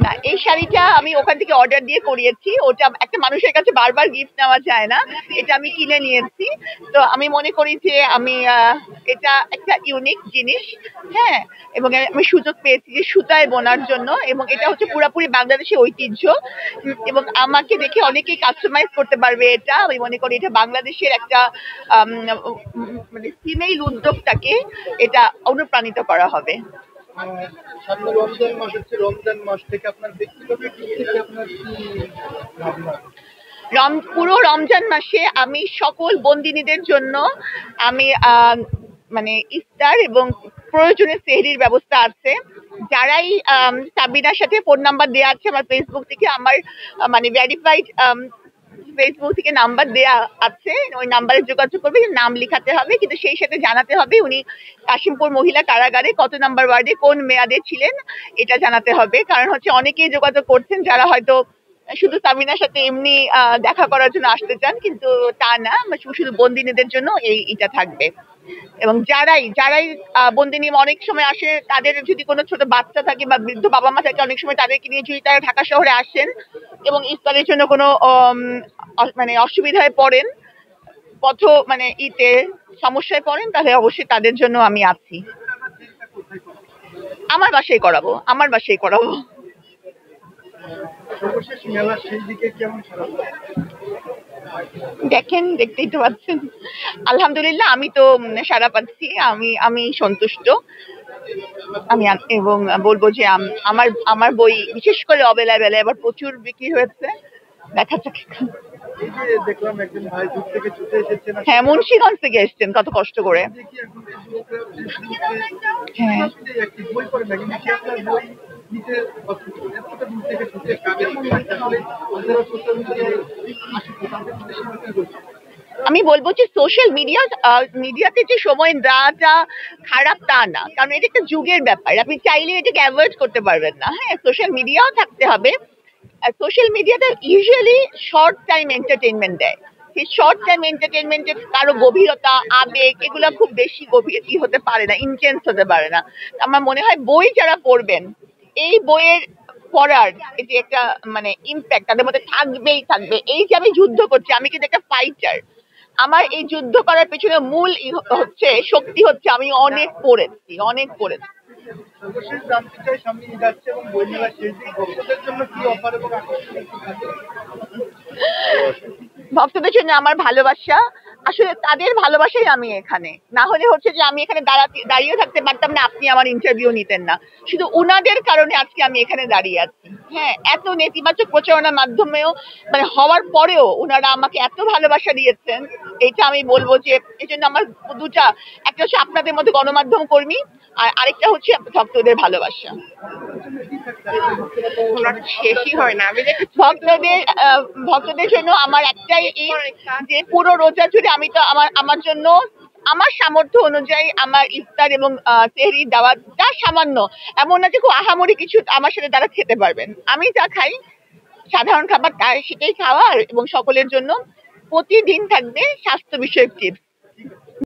না, এই শাড়িটা আমি ওখান থেকে অর্ডার দিয়ে করিয়েছি। ওটা একটা মানুষের কাছে বারবার গিফট নেওয়া যায় না, এটা আমি কিনে নিয়েছি। তো আমি মনে করি যে আমি এটা একটা ইউনিক জিনিস। হ্যাঁ, এবং আমি সুযোগ পেয়েছি যে সুতায় বোনার জন্য, এবং এটা হচ্ছে পুরাপুরি বাংলাদেশের ঐতিহ্য। এবং আমাকে দেখে অনেকেই কাস্টমাইজ করতে পারবে এটা। আমি মনে করি এটা বাংলাদেশের একটা মানে ফিমেল উদ্যোক্তাকে এটা অনুপ্রাণিত করা হবে। সামনে রমজান মাস হচ্ছে, রমজান মাস থেকে আপনার ব্যক্তিগত দিক থেকে আপনার কি ভাবনা? পুরো রমজান মাসে আমি সকল বন্দিনীদের জন্য আমি মানে ইফতার এবং প্রয়োজনীয় সেহরির ব্যবস্থা আছে। যারাই সাবিনার সাথে ফোন নাম্বার দেওয়া আছে আমার ফেসবুক থেকে, আমার মানে ভেরিফাইড ফেসবুক থেকে নাম্বার দেয়া আছে, ওই নাম্বারে যোগাযোগ করবে। নাম লিখাতে হবে, কিন্তু সেই সাথে জানাতে হবে উনি কাশিমপুর মহিলা কারাগারে কত নাম্বার ওয়ার্ডে কোন মেয়াদে ছিলেন, এটা জানাতে হবে। কারণ হচ্ছে অনেকেই যোগাযোগ করছেন যারা হয়তো শুধু সাবিনার সাথে এমনি দেখা করার জন্য আসতে চান, কিন্তু তা না, শুধু বন্দিনীদের জন্য এইটা থাকবে। এবং যারাই বন্দিনী অনেক সময় আসে, তাদের যদি কোনো ছোট বাচ্চা থাকে বা বৃদ্ধ বাবা মা থাকে, অনেক সময় তাদেরকে নিয়ে যদি তারা ঢাকা শহরে আসেন এবং ইফতারের জন্য কোনো মানে অসুবিধায় পড়েন, পথ মানে সমস্যায় পড়েন, তাহলে অবশ্যই তাদের জন্য আমি আছি। আমার বাসায় করাবো, আমার বাসায় করাবো। দেখেন, দেখতেই তো পাচ্ছেন। আলহামদুলিল্লাহ, আমি তো সাড়া পাচ্ছি, আমি সন্তুষ্ট। আমি এবং বলবো যে আমার আমার বই বিশেষ করে অবেলায় বেলায় আবার প্রচুর বিক্রি হয়েছে। দেখা যাক। হ্যাঁ, মুন্সিগঞ্জ থেকে এসছেন কত কষ্ট করে। হ্যাঁ, আমি বলবো যে সোশ্যাল মিডিয়াতে যে সময় দেওয়াটা খারাপ তা না, কারণ এটা একটা যুগের ব্যাপার। আপনি চাইলে এটাকে অ্যাভয়েড করতে পারবেন না। হ্যাঁ, সোশ্যাল মিডিয়াও থাকতে হবে। সোশ্যাল মিডিয়াতে ইউজুয়ালি শর্ট টাইম এন্টারটেনমেন্ট দেয়। সেই শর্ট টাইম এন্টারটেনমেন্টের কারো গভীরতা, আবেগ এগুলো খুব বেশি গভীর হতে পারে না, ইন্টেন্স হতে পারে না। আমার মনে হয় বই যারা পড়বেন, এই বইয়ের পড়ার এই যে একটা মানে ইম্প্যাক্ট তাদের মধ্যে থাকবেই থাকবে। এই যে আমি যুদ্ধ করছি, আমি কিন্তু একটা ফাইটার। আমার এই যুদ্ধ করার পেছনে মূল হচ্ছে শক্তি হচ্ছে আমি অনেক পড়েছি, অনেক পড়েছি। সর্বশেষ জানতে চাই, সামনে ঈদ আসছে এবং বইমেলা শেষ দিন, ভক্তদের জন্য কি অফার এবং আকর্ষণীয় কি থাকে? ভক্তদের জন্য আমার ভালোবাসা, আসলে তাদের ভালোবাসাই আমি এখানে। না হলে হচ্ছে যে আমি এখানে দাঁড়িয়ে থাকতে পারতাম না, আপনি আমার ইন্টারভিউ নিতেন না। শুধু উনাদের কারণে আজকে আমি এখানে দাঁড়িয়ে আছি। হ্যাঁ, এত নেতিবাচক প্রচারণার মাধ্যমেও মানে হওয়ার পরেও উনারা আমাকে এত ভালোবাসা দিয়েছেন, এটা আমি বলবো যে এই জন্য আমার দুটা, একটা হচ্ছে আপনাদের মধ্যে গণমাধ্যম কর্মী, আর আরেকটা হচ্ছে ভক্তদের ভালোবাসা। শেষই হয় না। ভক্তদের জন্য আমার একটাই যে পুরো রোজা জুড়ে আমি তো আমার জন্য আমার সামর্থ্য অনুযায়ী আমার ইফতার এবং সেহরি দেওয়াটা সামান্য, এমন না যে খুব আহামরি কিছু আমার সাথে তারা খেতে পারবেন। আমি যা খাই সাধারণ খাবার, তার সেটাই খাওয়ার, এবং সকলের জন্য প্রতিদিন থাকবে স্বাস্থ্য বিষয়ক টিপস।